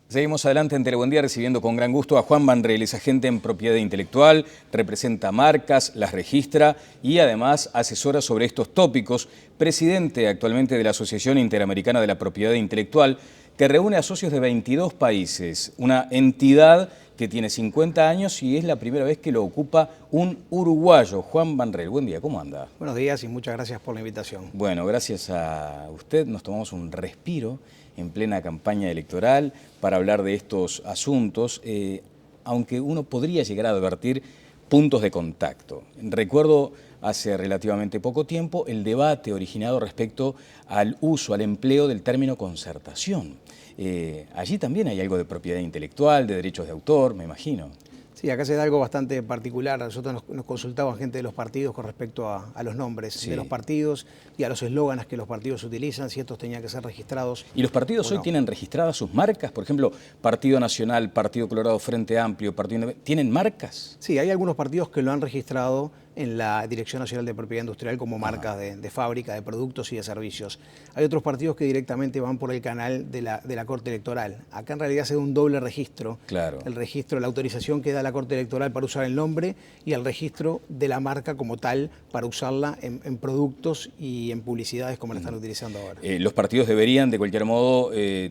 Seguimos adelante en Telebuen Día recibiendo con gran gusto a Juan Banrel, es agente en propiedad intelectual, representa marcas, las registra y además asesora sobre estos tópicos, presidente actualmente de la Asociación Interamericana de la Propiedad Intelectual, que reúne a socios de 22 países, una entidad que tiene 50 años y es la primera vez que lo ocupa un uruguayo. Juan Banrel, buen día, ¿cómo anda? Buenos días y muchas gracias por la invitación. Bueno, gracias a usted nos tomamos un respiro en plena campaña electoral para hablar de estos asuntos, aunque uno podría llegar a advertir puntos de contacto. Recuerdo hace relativamente poco tiempo el debate originado respecto al uso, al empleo del término concertación. Allí también hay algo de propiedad intelectual, de derechos de autor, me imagino. Sí, acá se da algo bastante particular. Nosotros nos consultaban gente de los partidos con respecto a los nombres de los partidos y a los eslóganes que los partidos utilizan, si estos tenían que ser registrados. ¿Y los partidos hoy tienen registradas sus marcas? Por ejemplo, Partido Nacional, Partido Colorado, Frente Amplio, ¿tienen marcas? Sí, hay algunos partidos que lo han registrado en la Dirección Nacional de Propiedad Industrial como marcas de fábrica, de productos y de servicios. Hay otros partidos que directamente van por el canal de la Corte Electoral. Acá en realidad se da un doble registro. Claro. El registro, la autorización que da la Corte Electoral para usar el nombre y el registro de la marca como tal para usarla en productos y en publicidades como la están utilizando ahora. Los partidos deberían de cualquier modo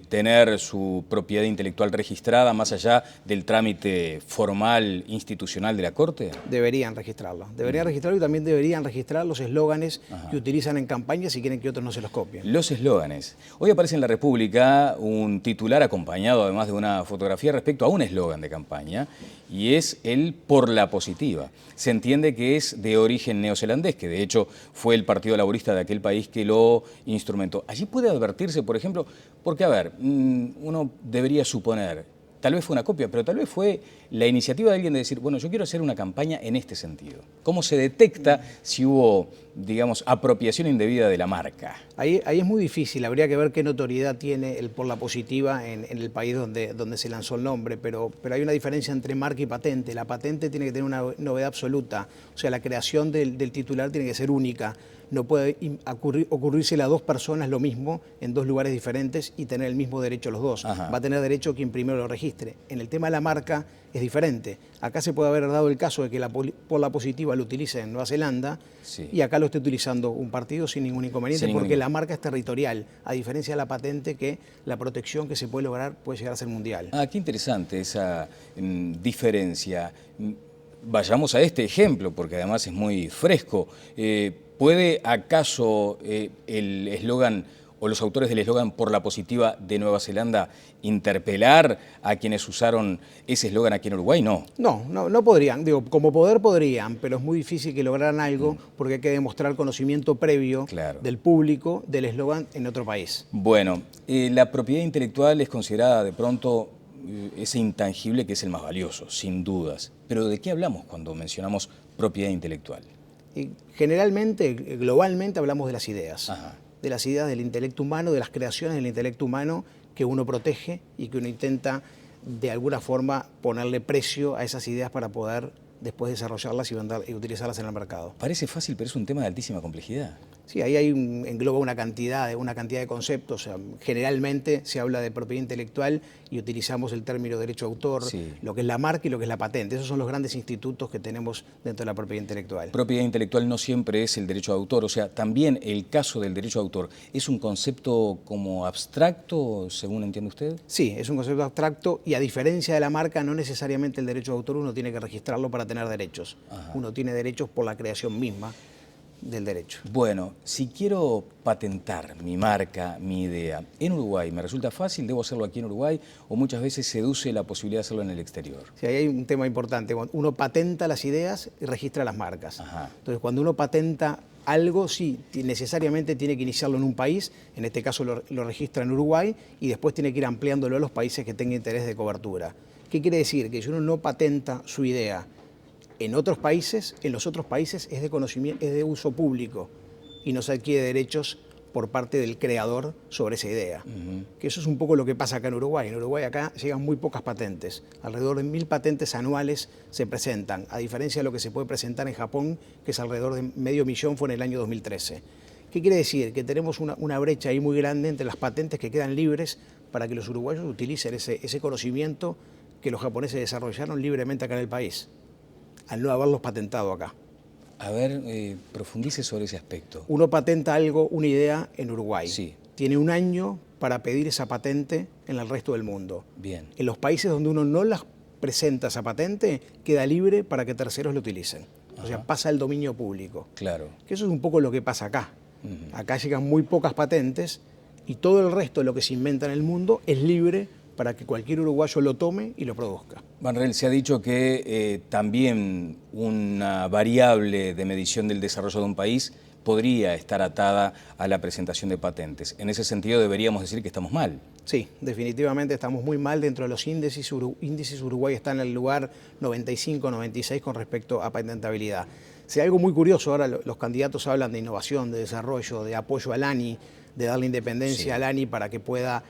tener su propiedad intelectual registrada más allá del trámite formal institucional de la Corte. Deberían registrarlo. Deberían registrarlo y también deberían registrar los eslóganes que utilizan en campaña si quieren que otros no se los copien. Los eslóganes. Hoy aparece en La República un titular acompañado además de una fotografía respecto a un eslogan de campaña y es el por la positiva. Se entiende que es de origen neozelandés, que de hecho fue el Partido Laborista de aquel país que lo instrumentó. Allí puede advertirse, por ejemplo, porque a ver, uno debería suponer, tal vez fue una copia, pero tal vez fue la iniciativa de alguien de decir, bueno, yo quiero hacer una campaña en este sentido. ¿Cómo se detecta si hubo, digamos, apropiación indebida de la marca? Ahí es muy difícil, habría que ver qué notoriedad tiene el por la positiva en el país donde se lanzó el nombre, pero hay una diferencia entre marca y patente. La patente tiene que tener una novedad absoluta, o sea, la creación del titular tiene que ser única. No puede ocurrírsele a dos personas lo mismo en dos lugares diferentes y tener el mismo derecho los dos. Ajá. Va a tener derecho quien primero lo registre. En el tema de la marca es diferente. Acá se puede haber dado el caso de que por la positiva lo utilice en Nueva Zelanda y acá lo esté utilizando un partido sin ningún inconveniente porque la marca es territorial, a diferencia de la patente que la protección que se puede lograr puede llegar a ser mundial. Ah, qué interesante esa diferencia. Vayamos a este ejemplo porque además es muy fresco. ¿Puede acaso el eslogan o los autores del eslogan por la positiva de Nueva Zelanda interpelar a quienes usaron ese eslogan aquí en Uruguay? No. No podrían. Digo, como poder podrían, pero es muy difícil que lograran algo porque hay que demostrar conocimiento previo del público del eslogan en otro país. Bueno, la propiedad intelectual es considerada de pronto ese intangible que es el más valioso, sin dudas. Pero ¿de qué hablamos cuando mencionamos propiedad intelectual? Y generalmente, globalmente, hablamos de las ideas. De las ideas del intelecto humano, de las creaciones del intelecto humano que uno protege y que uno intenta de alguna forma ponerle precio a esas ideas para poder después desarrollarlas y utilizarlas en el mercado. Parece fácil, pero es un tema de altísima complejidad. Sí, ahí engloba una cantidad de conceptos. O sea, generalmente se habla de propiedad intelectual y utilizamos el término derecho de autor, lo que es la marca y lo que es la patente. Esos son los grandes institutos que tenemos dentro de la propiedad intelectual. Propiedad intelectual no siempre es el derecho de autor, o sea, también el caso del derecho de autor, ¿es un concepto como abstracto, según entiende usted? Sí, es un concepto abstracto y a diferencia de la marca, no necesariamente el derecho de autor uno tiene que registrarlo para tener derechos. Uno tiene derechos por la creación misma del derecho. Bueno, si quiero patentar mi marca, mi idea, en Uruguay, ¿me resulta fácil? ¿Debo hacerlo aquí en Uruguay? ¿O muchas veces seduce la posibilidad de hacerlo en el exterior? Sí, ahí hay un tema importante. Uno patenta las ideas y registra las marcas. Entonces, cuando uno patenta algo, sí, necesariamente tiene que iniciarlo en un país, en este caso lo registra en Uruguay, y después tiene que ir ampliándolo a los países que tengan interés de cobertura. ¿Qué quiere decir? Que si uno no patenta su idea en otros países, en los otros países es de conocimiento, es de uso público y no se adquiere derechos por parte del creador sobre esa idea. Que eso es un poco lo que pasa acá en Uruguay. En Uruguay acá llegan muy pocas patentes. Alrededor de 1000 patentes anuales se presentan, a diferencia de lo que se puede presentar en Japón, que es alrededor de 500.000, fue en el año 2013. ¿Qué quiere decir? Que tenemos una brecha ahí muy grande entre las patentes que quedan libres para que los uruguayos utilicen ese conocimiento que los japoneses desarrollaron libremente acá en el país, al no haberlos patentado acá. A ver, profundice sobre ese aspecto. Uno patenta algo, una idea en Uruguay. Sí. Tiene un año para pedir esa patente en el resto del mundo. Bien. En los países donde uno no las presenta esa patente, queda libre para que terceros lo utilicen. O sea, pasa al dominio público. Claro. Que eso es un poco lo que pasa acá. Acá llegan muy pocas patentes y todo el resto de lo que se inventa en el mundo es libre para que cualquier uruguayo lo tome y lo produzca. Banrel, se ha dicho que también una variable de medición del desarrollo de un país podría estar atada a la presentación de patentes. En ese sentido deberíamos decir que estamos mal. Sí, definitivamente estamos muy mal dentro de los índices. Uruguay está en el lugar 95, 96 con respecto a patentabilidad. Si hay algo muy curioso, ahora los candidatos hablan de innovación, de desarrollo, de apoyo al ANI, de darle independencia al ANI para que pueda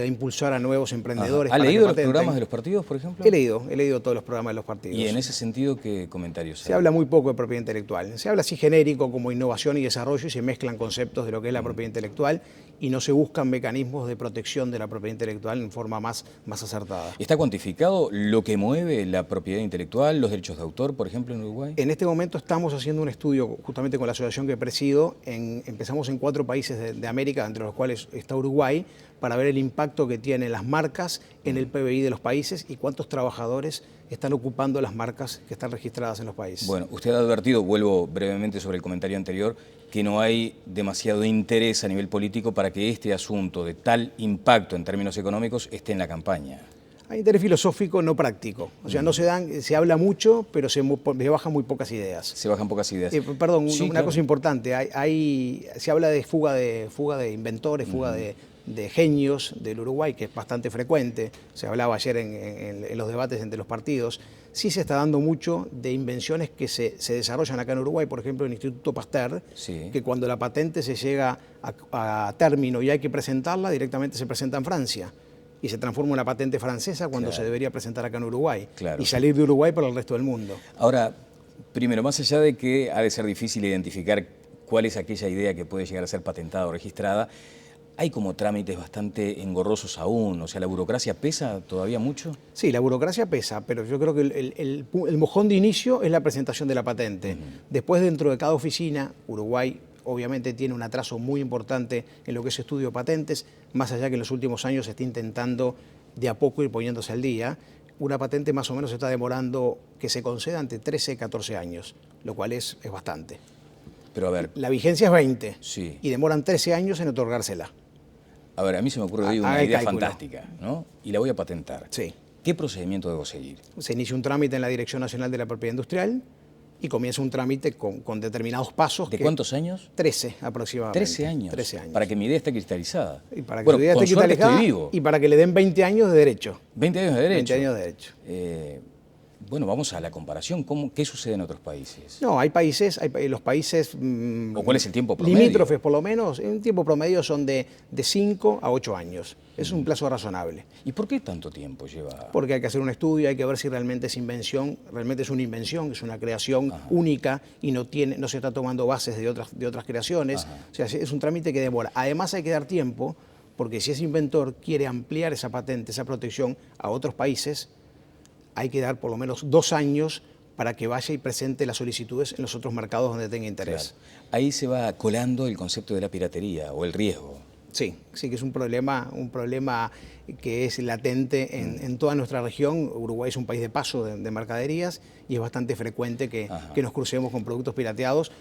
impulsar a nuevos emprendedores. ¿Ha leído los programas de los partidos, por ejemplo? He leído todos los programas de los partidos. ¿Y en ese sentido qué comentarios hay? Se habla muy poco de propiedad intelectual. Se habla así genérico como innovación y desarrollo y se mezclan conceptos de lo que es la propiedad intelectual y no se buscan mecanismos de protección de la propiedad intelectual en forma más acertada. ¿Está cuantificado lo que mueve la propiedad intelectual, los derechos de autor, por ejemplo, en Uruguay? En este momento estamos haciendo un estudio justamente con la asociación que presido. Empezamos en 4 países de América, entre los cuales está Uruguay, para ver el impacto que tienen las marcas en el PBI de los países y cuántos trabajadores están ocupando las marcas que están registradas en los países. Bueno, usted ha advertido, vuelvo brevemente sobre el comentario anterior, que no hay demasiado interés a nivel político para que este asunto de tal impacto en términos económicos esté en la campaña. Hay interés filosófico, no práctico. O sea, se habla mucho, pero se bajan muy pocas ideas. Se bajan pocas ideas. Perdón, sí, una claro. cosa importante. Se habla de fuga de inventores, fuga de genios del Uruguay, que es bastante frecuente. Se hablaba ayer en los debates entre los partidos. Sí se está dando mucho de invenciones que se desarrollan acá en Uruguay, por ejemplo, en el Instituto Pasteur, que cuando la patente se llega a término y hay que presentarla, directamente se presenta en Francia. Y se transforma en una patente francesa cuando se debería presentar acá en Uruguay. Y salir de Uruguay para el resto del mundo. Ahora, primero, más allá de que ha de ser difícil identificar cuál es aquella idea que puede llegar a ser patentada o registrada, hay como trámites bastante engorrosos aún. O sea, ¿la burocracia pesa todavía mucho? Sí, la burocracia pesa, pero yo creo que el mojón de inicio es la presentación de la patente. Después, dentro de cada oficina, Uruguay obviamente tiene un atraso muy importante en lo que es estudio de patentes, más allá que en los últimos años se está intentando de a poco ir poniéndose al día. Una patente más o menos se está demorando que se conceda entre 13 y 14 años, lo cual es bastante. Pero a ver... La vigencia es 20 sí. Y demoran 13 años en otorgársela. A ver, a mí se me ocurre hoy una idea fantástica, ¿no? Y la voy a patentar. Sí. ¿Qué procedimiento debo seguir? Se inicia un trámite en la Dirección Nacional de la Propiedad Industrial y comienza un trámite con determinados pasos. ¿De cuántos años? 13 aproximadamente. 13 años. 13 años. Para que mi idea esté cristalizada. Y para que bueno, su idea con esté suerte cristalizada estoy vivo. Y para que le den 20 años de derecho. 20 años de derecho. 20 años de derecho. Bueno, vamos a la comparación. ¿Qué sucede en otros países? No, hay los países... ¿O cuál es el tiempo promedio? Limítrofes, por lo menos. En tiempo promedio son de 5 a 8 años. Es un plazo razonable. ¿Y por qué tanto tiempo lleva? Porque hay que hacer un estudio, hay que ver si realmente es invención, realmente es una invención, es una creación única y no se está tomando bases de otras creaciones. O sea, es un trámite que demora. Además hay que dar tiempo, porque si ese inventor quiere ampliar esa patente, esa protección a otros países, hay que dar por lo menos 2 años para que vaya y presente las solicitudes en los otros mercados donde tenga interés. Claro. Ahí se va colando el concepto de la piratería o el riesgo. Sí, que es un problema que es latente en toda nuestra región. Uruguay es un país de paso de mercaderías y es bastante frecuente que nos crucemos con productos pirateados,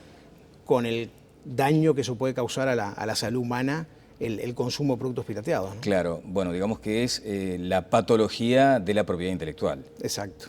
con el daño que eso puede causar a la salud humana el consumo de productos pirateados, ¿no? Claro, bueno, digamos que es la patología de la propiedad intelectual. Exacto.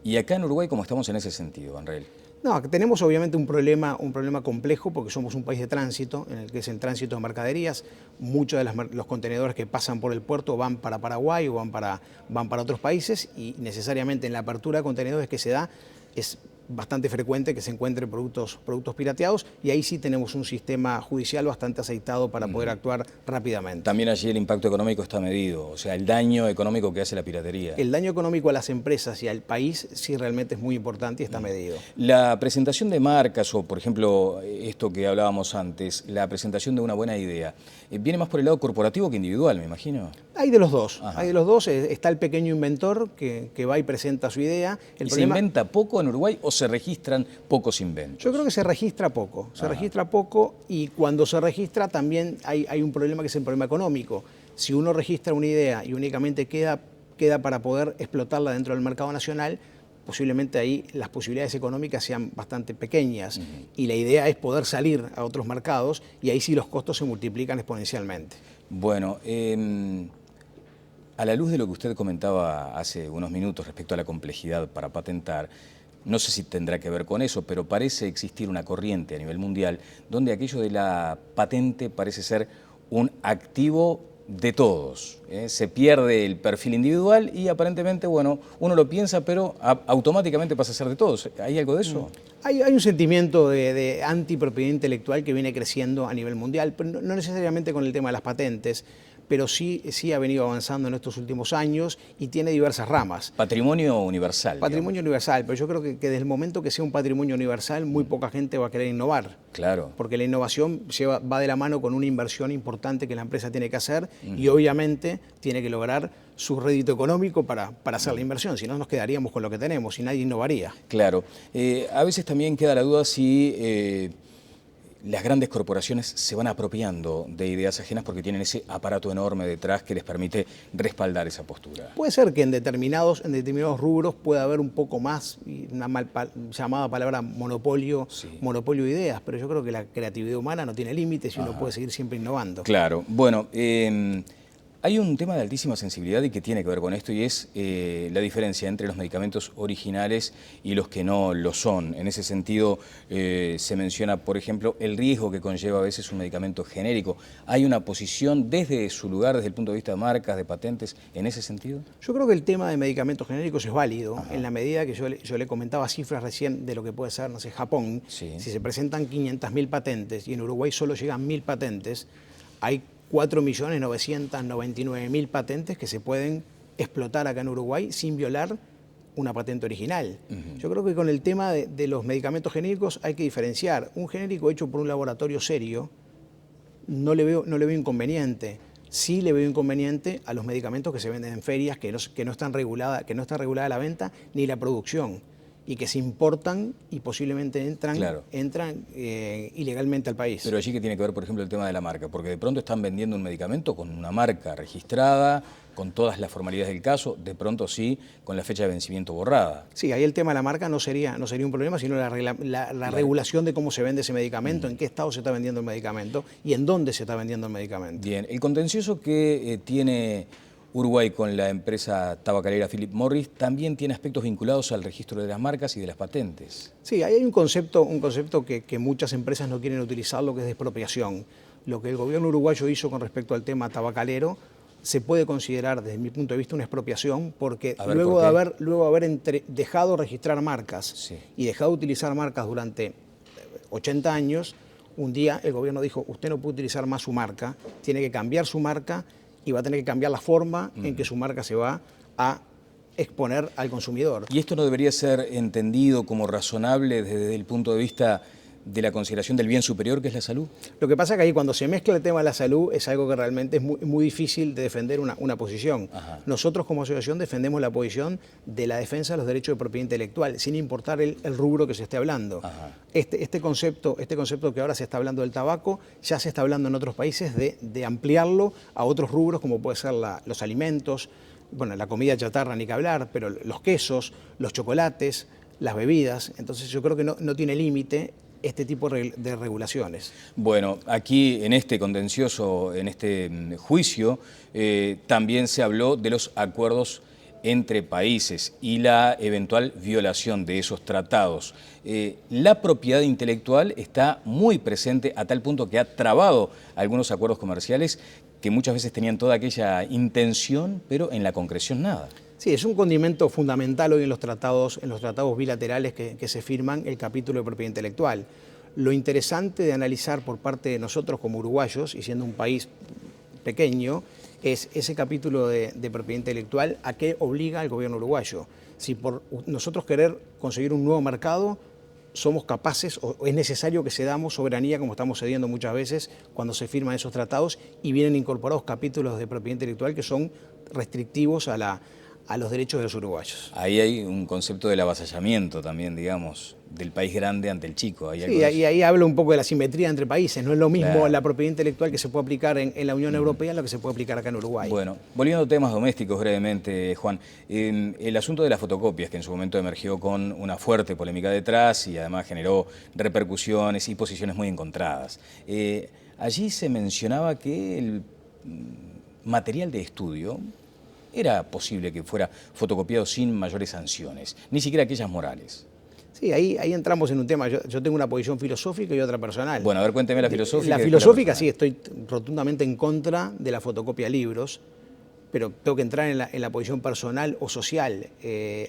¿Y acá en Uruguay cómo estamos en ese sentido, Banrel? No, tenemos obviamente un problema complejo porque somos un país de tránsito, en el que es el tránsito de mercaderías. Muchos de los contenedores que pasan por el puerto van para Paraguay o van para otros países y necesariamente en la apertura de contenedores que se da es bastante frecuente que se encuentren productos pirateados, y ahí sí tenemos un sistema judicial bastante aceitado para poder actuar rápidamente. También allí el impacto económico está medido, o sea, el daño económico que hace la piratería. El daño económico a las empresas y al país sí realmente es muy importante y está medido. La presentación de marcas o, por ejemplo, esto que hablábamos antes, la presentación de una buena idea, ¿viene más por el lado corporativo que individual, me imagino? Hay de los dos. Ajá. Hay de los dos. Está el pequeño inventor que va y presenta su idea. ¿Y se inventa poco en Uruguay o se registran pocos inventos? Yo creo que se registra poco. Se registra poco, y cuando se registra también hay un problema, que es el problema económico. Si uno registra una idea y únicamente queda para poder explotarla dentro del mercado nacional, posiblemente ahí las posibilidades económicas sean bastante pequeñas. Y la idea es poder salir a otros mercados, y ahí sí los costos se multiplican exponencialmente. Bueno, a la luz de lo que usted comentaba hace unos minutos respecto a la complejidad para patentar, no sé si tendrá que ver con eso, pero parece existir una corriente a nivel mundial donde aquello de la patente parece ser un activo de todos. Se pierde el perfil individual y aparentemente, bueno, uno lo piensa, pero automáticamente pasa a ser de todos. ¿Hay algo de eso? Hay un sentimiento de antipropiedad intelectual que viene creciendo a nivel mundial, pero no necesariamente con el tema de las patentes, pero sí ha venido avanzando en estos últimos años y tiene diversas ramas. Patrimonio universal. Patrimonio universal, pero yo creo que desde el momento que sea un patrimonio universal, muy poca gente va a querer innovar. Claro. Porque la innovación va de la mano con una inversión importante que la empresa tiene que hacer, y obviamente tiene que lograr su rédito económico para hacer la inversión, si no nos quedaríamos con lo que tenemos y nadie innovaría. Claro. A veces también queda la duda si las grandes corporaciones se van apropiando de ideas ajenas porque tienen ese aparato enorme detrás que les permite respaldar esa postura. Puede ser que en determinados rubros pueda haber un poco más, una mal llamada palabra monopolio, monopolio de ideas, pero yo creo que la creatividad humana no tiene límites y uno puede seguir siempre innovando. Claro. Bueno, hay un tema de altísima sensibilidad y que tiene que ver con esto, y es la diferencia entre los medicamentos originales y los que no lo son. En ese sentido, se menciona, por ejemplo, el riesgo que conlleva a veces un medicamento genérico. ¿Hay una posición desde su lugar, desde el punto de vista de marcas, de patentes, en ese sentido? Yo creo que el tema de medicamentos genéricos es válido, en la medida que yo le comentaba cifras recién de lo que puede ser, no sé, Japón. Sí. Si se presentan 500.000 patentes y en Uruguay solo llegan 1.000 patentes, hay 4.999.000 patentes que se pueden explotar acá en Uruguay sin violar una patente original. Yo creo que con el tema de los medicamentos genéricos hay que diferenciar. Un genérico hecho por un laboratorio serio no le veo inconveniente. Sí le veo inconveniente a los medicamentos que se venden en ferias, que no está regulada la venta ni la producción, y que se importan y posiblemente entran ilegalmente al país. Pero allí que tiene que ver, por ejemplo, el tema de la marca, porque de pronto están vendiendo un medicamento con una marca registrada, con todas las formalidades del caso, de pronto sí, con la fecha de vencimiento borrada. Sí, ahí el tema de la marca no sería un problema, sino la regulación de cómo se vende ese medicamento, en qué estado se está vendiendo el medicamento y en dónde se está vendiendo el medicamento. Bien, el contencioso que tiene Uruguay con la empresa tabacalera Philip Morris también tiene aspectos vinculados al registro de las marcas y de las patentes. Sí, ahí hay un concepto que muchas empresas no quieren utilizar, lo que es de expropiación. Lo que el gobierno uruguayo hizo con respecto al tema tabacalero se puede considerar, desde mi punto de vista, una expropiación, porque luego de haber dejado registrar marcas y dejado utilizar marcas durante 80 años, un día el gobierno dijo, usted no puede utilizar más su marca, tiene que cambiar su marca y va a tener que cambiar la forma en que su marca se va a exponer al consumidor. ¿Y esto no debería ser entendido como razonable desde el punto de vista de la consideración del bien superior que es la salud? Lo que pasa es que ahí cuando se mezcla el tema de la salud es algo que realmente es muy difícil de defender una posición. Nosotros como asociación defendemos la posición de la defensa de los derechos de propiedad intelectual, sin importar el rubro que se esté hablando. Este concepto que ahora se está hablando del tabaco, ya se está hablando en otros países de ampliarlo a otros rubros como puede ser los alimentos, bueno, la comida chatarra ni que hablar, pero los quesos, los chocolates, las bebidas. Entonces yo creo que no tiene límite este tipo de regulaciones. Bueno, aquí en este contencioso, en este juicio, también se habló de los acuerdos entre países y la eventual violación de esos tratados. La propiedad intelectual está muy presente a tal punto que ha trabado algunos acuerdos comerciales que muchas veces tenían toda aquella intención, pero en la concreción nada. Sí, es un condimento fundamental hoy en los tratados bilaterales que se firman, el capítulo de propiedad intelectual. Lo interesante de analizar por parte de nosotros como uruguayos, y siendo un país pequeño, es ese capítulo de propiedad intelectual, a qué obliga al gobierno uruguayo. Si por nosotros querer conseguir un nuevo mercado, somos capaces o es necesario que cedamos soberanía, como estamos cediendo muchas veces cuando se firman esos tratados y vienen incorporados capítulos de propiedad intelectual que son restrictivos a los derechos de los uruguayos. Ahí hay un concepto del avasallamiento también, digamos, del país grande ante el chico. Sí, ahí habla un poco de la simetría entre países. No es lo mismo claro. La propiedad intelectual que se puede aplicar en la Unión Europea lo que se puede aplicar acá en Uruguay. Bueno, volviendo a temas domésticos brevemente, Juan, el asunto de las fotocopias, que en su momento emergió con una fuerte polémica detrás y además generó repercusiones y posiciones muy encontradas. Allí se mencionaba que el material de estudio era posible que fuera fotocopiado sin mayores sanciones, ni siquiera aquellas morales. Sí, ahí entramos en un tema. Yo tengo una posición filosófica y otra personal. Bueno, a ver, cuénteme la filosófica. La filosófica, sí, estoy rotundamente en contra de la fotocopia de libros, pero tengo que entrar en la posición personal o social.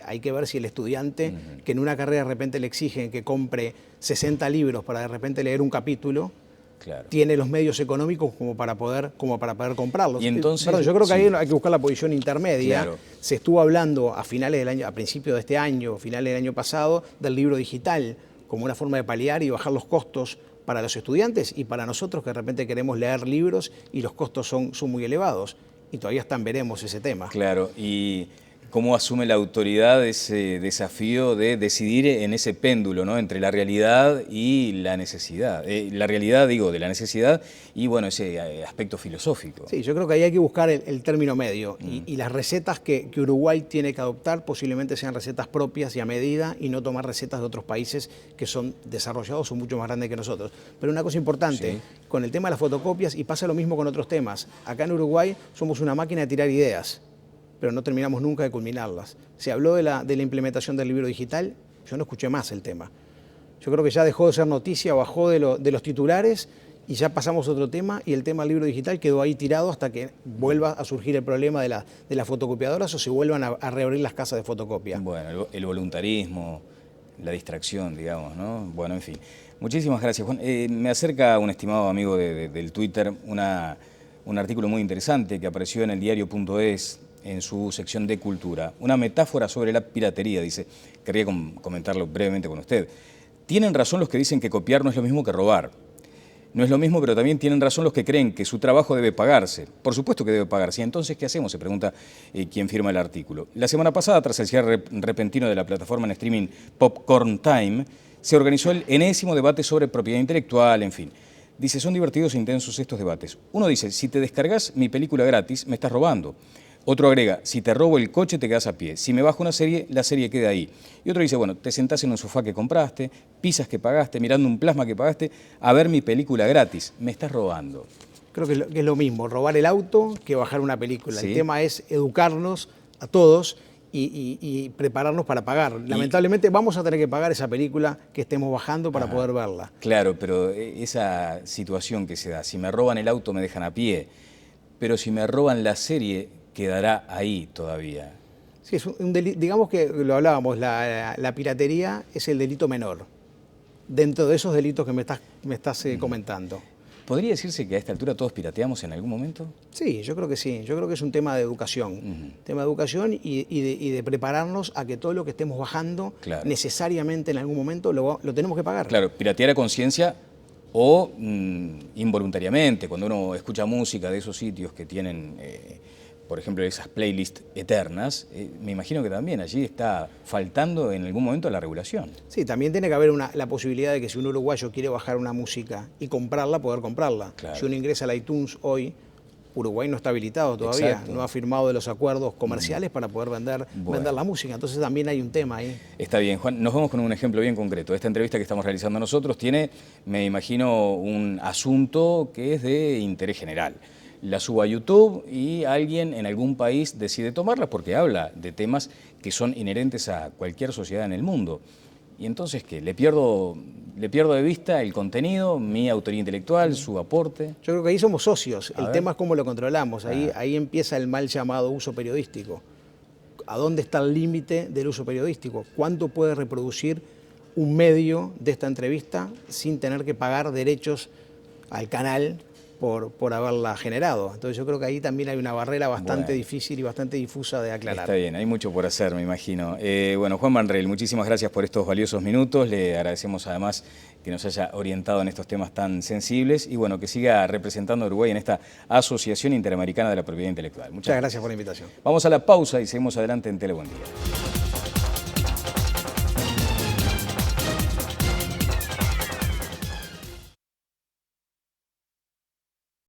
Hay que ver si el estudiante, que en una carrera de repente le exigen que compre 60 libros para de repente leer un capítulo, claro, tiene los medios económicos como para poder comprarlos. Y entonces, perdón, yo creo que ahí hay que buscar la posición intermedia. Claro. Se estuvo hablando a finales del año, a principios de este año, finales del año pasado, del libro digital como una forma de paliar y bajar los costos para los estudiantes y para nosotros que de repente queremos leer libros y los costos son muy elevados. Y todavía veremos ese tema. Claro, y ¿cómo asume la autoridad ese desafío de decidir en ese péndulo, ¿no?, entre la realidad y la necesidad? La realidad, digo, de la necesidad y, bueno, ese aspecto filosófico. Sí, yo creo que ahí hay que buscar el término medio y las recetas que Uruguay tiene que adoptar posiblemente sean recetas propias y a medida y no tomar recetas de otros países que son desarrollados o mucho más grandes que nosotros. Pero una cosa importante, sí, con el tema de las fotocopias, y pasa lo mismo con otros temas, acá en Uruguay somos una máquina de tirar ideas, pero no terminamos nunca de culminarlas. Se habló de la implementación del libro digital, yo no escuché más el tema. Yo creo que ya dejó de ser noticia, bajó de los titulares y ya pasamos a otro tema y el tema del libro digital quedó ahí tirado hasta que vuelva a surgir el problema de las fotocopiadoras o se vuelvan a reabrir las casas de fotocopia. Bueno, el voluntarismo, la distracción, digamos, ¿no? Bueno, en fin. Muchísimas gracias, Juan. Me acerca un estimado amigo del Twitter un artículo muy interesante que apareció en el diario.es, en su sección de cultura. Una metáfora sobre la piratería, dice. Querría comentarlo brevemente con usted. Tienen razón los que dicen que copiar no es lo mismo que robar. No es lo mismo, pero también tienen razón los que creen que su trabajo debe pagarse. Por supuesto que debe pagarse. ¿Y entonces qué hacemos?, se pregunta quien firma el artículo. La semana pasada, tras el cierre repentino de la plataforma en streaming Popcorn Time, se organizó el enésimo debate sobre propiedad intelectual, en fin. Dice, son divertidos e intensos estos debates. Uno dice, si te descargas mi película gratis, me estás robando. Otro agrega, si te robo el coche te quedas a pie, si me bajo una serie, la serie queda ahí. Y otro dice, bueno, te sentás en un sofá que compraste, pizzas que pagaste, mirando un plasma que pagaste, a ver mi película gratis, me estás robando. Creo que es lo mismo, robar el auto que bajar una película. ¿Sí? El tema es educarnos a todos y prepararnos para pagar. Lamentablemente vamos a tener que pagar esa película que estemos bajando para poder verla. Claro, pero esa situación que se da, si me roban el auto me dejan a pie, pero si me roban la serie quedará ahí todavía. Sí, es un delito, digamos que lo hablábamos, la piratería es el delito menor, dentro de esos delitos que me estás comentando. ¿Podría decirse que a esta altura todos pirateamos en algún momento? Sí, yo creo que sí. Yo creo que es un tema de educación. Tema de educación y de prepararnos a que todo lo que estemos bajando, claro, necesariamente en algún momento lo tenemos que pagar. Claro, piratear a conciencia o involuntariamente, cuando uno escucha música de esos sitios que tienen, por ejemplo, esas playlists eternas, me imagino que también allí está faltando en algún momento la regulación. Sí, también tiene que haber la posibilidad de que si un uruguayo quiere bajar una música y comprarla, poder comprarla. Claro. Si uno ingresa al iTunes hoy, Uruguay no está habilitado todavía, exacto, no ha firmado los acuerdos comerciales para poder vender la música, entonces también hay un tema ahí. Está bien, Juan, nos vamos con un ejemplo bien concreto. Esta entrevista que estamos realizando nosotros tiene, me imagino, un asunto que es de interés general. La subo a YouTube y alguien en algún país decide tomarla porque habla de temas que son inherentes a cualquier sociedad en el mundo. Y entonces, ¿qué? ¿Le pierdo de vista el contenido, mi autoría intelectual, su aporte? Yo creo que ahí somos socios. El tema es cómo lo controlamos. Ahí empieza el mal llamado uso periodístico. ¿a dónde está el límite del uso periodístico? ¿Cuánto puede reproducir un medio de esta entrevista sin tener que pagar derechos al canal por haberla generado? Entonces yo creo que ahí también hay una barrera bastante difícil y bastante difusa de aclarar. Está bien, hay mucho por hacer, me imagino. Bueno, Juan Vanrel, muchísimas gracias por estos valiosos minutos. Le agradecemos además que nos haya orientado en estos temas tan sensibles y bueno, que siga representando a Uruguay en esta Asociación Interamericana de la Propiedad Intelectual. Muchas gracias por la invitación. Vamos a la pausa y seguimos adelante en Tele Buen Día.